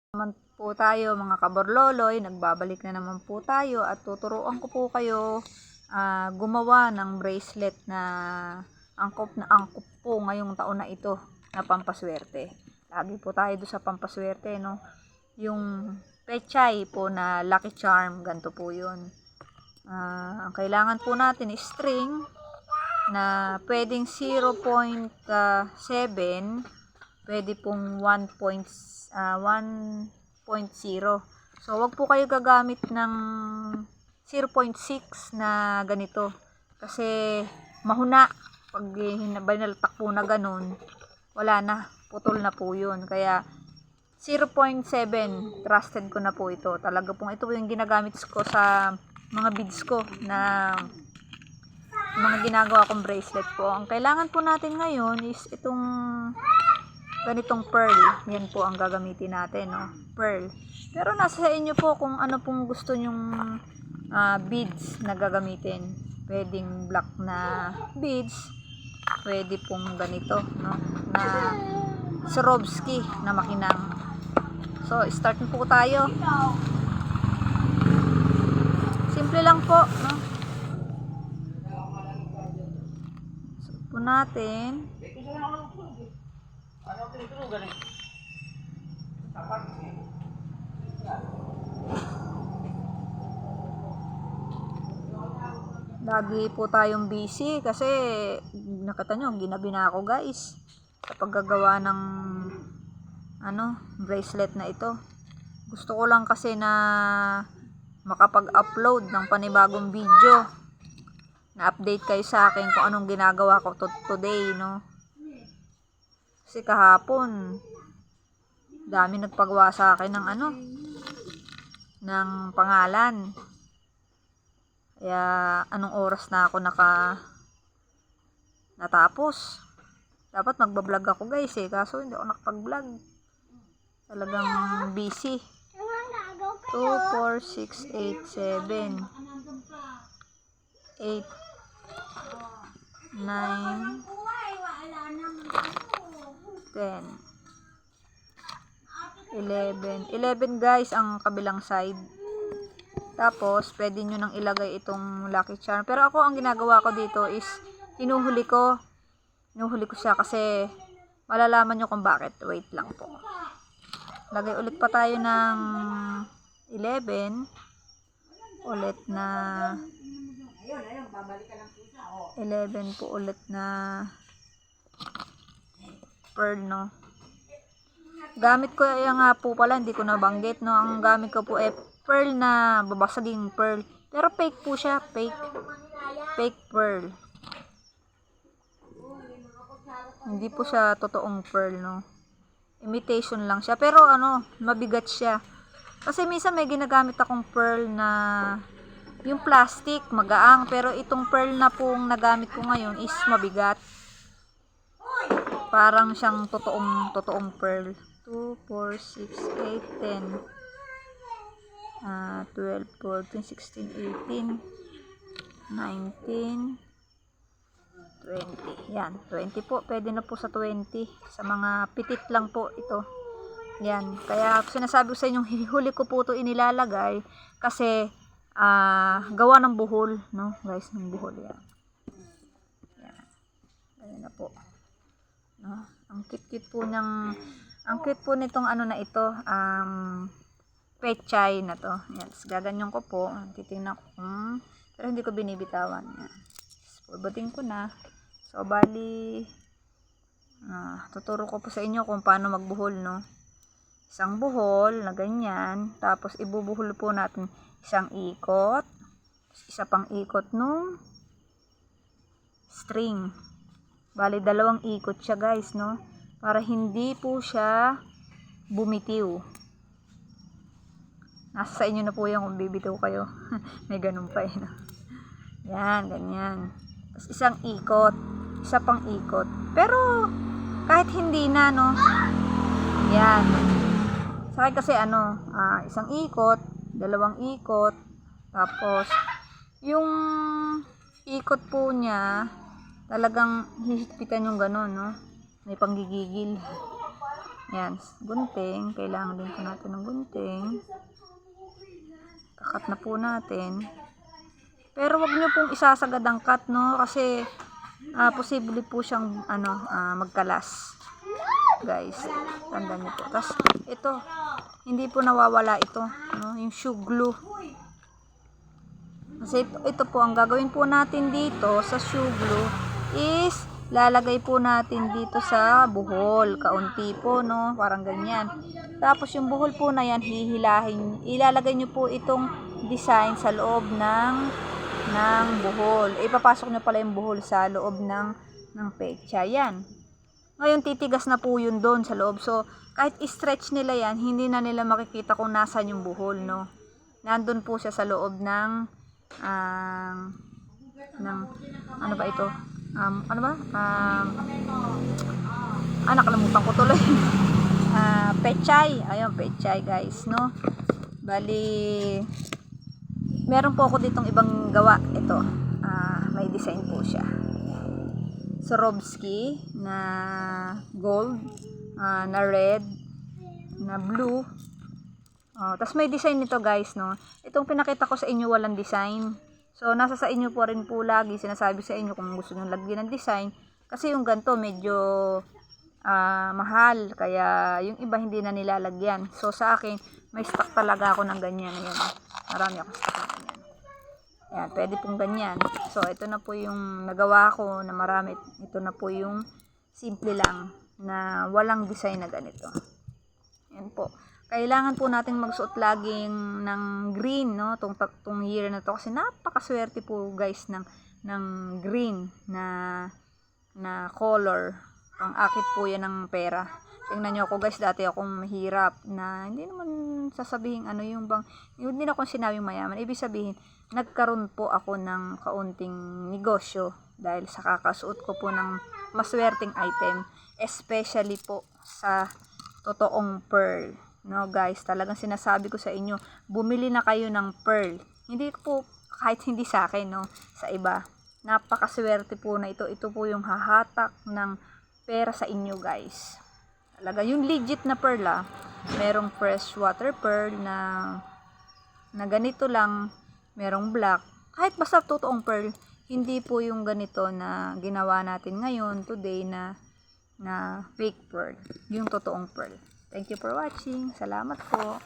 Naman po tayo mga kaborloloy, nagbabalik na naman po tayo at tuturuan ko po kayo gumawa ng bracelet na angkop po ngayong taon na ito na pampaswerte. Lagi po tayo doon sa pampaswerte, no? Yung pechay po na lucky charm, ganito po yun. Ang kailangan po natin is string na pwedeng 0.7, pwede pong 1.0. So, wag po kayo gagamit ng 0.6 na ganito. Kasi, mahuna. Pag binaltak po na ganun, wala na. Putol na po yun. Kaya, 0.7, trusted ko na po ito. Talaga pong ito yung ginagamit ko sa mga beads ko na mga ginagawa kong bracelet po. Ang kailangan po natin ngayon is itong ganitong pearl. Yan po ang gagamitin natin, no? Pearl. Pero nasa sa inyo po kung ano pong gusto nyong beads na gagamitin. Pwedeng black na beads. Pwede pong ganito, no? Na Swarovski na makinang. So, start na po tayo. Simple lang po, no? So, po natin. Lagi po tayong busy kasi nakita nyo, ginabi na ako guys sa paggagawa ng bracelet na ito. Gusto ko lang kasi na makapag-upload ng panibagong video na update kayo sa akin kung anong ginagawa ko today, no? Kasi kahapon dami nagpagawa sa akin ng ng pangalan. Kaya anong oras na ako natapos. Dapat magbablog ako guys kaso hindi ako nakapag-vlog. Talagang busy. 2, 4, 6, 8, 7, 8, 9, 10, 11 guys ang kabilang side. Tapos pwede nyo nang ilagay itong lucky charm. Pero ako ang ginagawa ko dito is hinuhuli ko siya kasi malalaman nyo kung bakit. Wait lang po. Lagay ulit pa tayo ng 11 ulit na 11 po ulit na pearl, no? Gamit ko nga po pala, hindi ko nabanggit, no? Ang gamit ko po pearl na babasaging pearl. Pero fake po siya, fake pearl. Hindi po siya totoong pearl, no? Imitation lang siya. Pero mabigat siya. Kasi minsan may ginagamit akong pearl na yung plastic, magaang. Pero itong pearl na pong nagamit ko ngayon is mabigat. Parang siyang totoong pearl. 2, 4, 6, 8, 10, 12, 14, 16, 18, 19, 20. Yan, 20 po. Pwede na po sa 20. Sa mga pitit lang po ito. Yan. Kaya sinasabi ko sa inyong huli ko po ito inilalagay kasi gawa ng buhol, no? Guys, ng buhol yan. Yan. Ayan na po. No? Ang cute po nitong na ito, pechay na to. Yan. Gaganyan ko po. Titingnan ko pero hindi ko binibitawan. Yan. Pulbutin ko na. So, bali, tuturo ko po sa inyo kung paano magbuhol, no? Isang buhol na ganyan. Tapos, ibubuhol po natin isang ikot. Isa pang ikot nung string. Bali, 2 ikot siya, guys, no? Para hindi po siya bumitiw. Nasa sa inyo na po yan kung bibitiw kayo. May ganun pa, no? Yan, ganyan. Tapos, isang ikot. Isa pang ikot. Pero, kahit hindi na, no? Yan. Sa akin kasi, isang ikot, 2 ikot, tapos, yung ikot po niya, talagang hihigpitan yung gano'n, no? May panggigigil. Yan, gunting. Kailangan din po natin ng gunting. Kakat na po natin. Pero wag nyo pong isasagad ang cut, no? Kasi posible po siyang magkalas. Guys, tandaan nyo po. Tapos ito, hindi po nawawala ito, no? Yung shoe glue. Kasi ito po ang gagawin po natin dito sa shoe glue is lalagay po natin dito sa buhol, kaunti po, no? Parang ganyan. Tapos yung buhol po na yan, hihilahin. Ilalagay nyo po itong design sa loob ng buhol. Ipapasok nyo pala yung buhol sa loob ng pecha. Yan. Ngayon, titigas na po yun doon sa loob. So, kahit i-stretch nila yan, hindi na nila makikita kung nasan yung buhol, no? Nandun po siya sa loob ng ano ba ito? Nakalimutan ko tuloy. Pechay. Ayun, pechay, guys, no? Bali, meron po ako ditong ibang gawa. Ito, may design po siya. Swarovski na gold, na red, na blue. Tapos may design nito, guys, no? Itong pinakita ko sa inyo walang design. So, nasa sa inyo po rin po lagi. Sinasabi sa inyo kung gusto nyo lagyan ng design. Kasi yung ganito medyo mahal. Kaya yung iba hindi na nilalagyan. So, sa akin, may stock talaga ako ng ganyan. Ayan. Marami akong stock ng ganyan. Ayan, pwede pong ganyan. So, ito na po yung nagawa ko na marami. Ito na po yung simple lang na walang design na ganito. Ayan po. Kailangan po natin magsuot laging ng green, no? Tong year na to kasi napakaswerte po, guys, ng green na color. Pang-akit po yan ng pera. Tingnan nyo ako, guys, dati akong mahirap na hindi naman sasabihin yung bang, hindi na akong sinabing mayaman. Ibig sabihin, nagkaroon po ako ng kaunting negosyo dahil sa kakasuot ko po ng maswerteng item, especially po sa totoong pearl. No, guys, talagang sinasabi ko sa inyo, bumili na kayo ng pearl. Hindi po, kahit hindi sa akin, no, sa iba. Napakaswerte po na ito. Ito po yung hahatak ng pera sa inyo, guys. Talaga, yung legit na pearl, merong freshwater pearl na ganito lang, merong black. Kahit basta totoong pearl, hindi po yung ganito na ginawa natin ngayon, today, na fake pearl. Yung totoong pearl. Thank you for watching. Salamat po.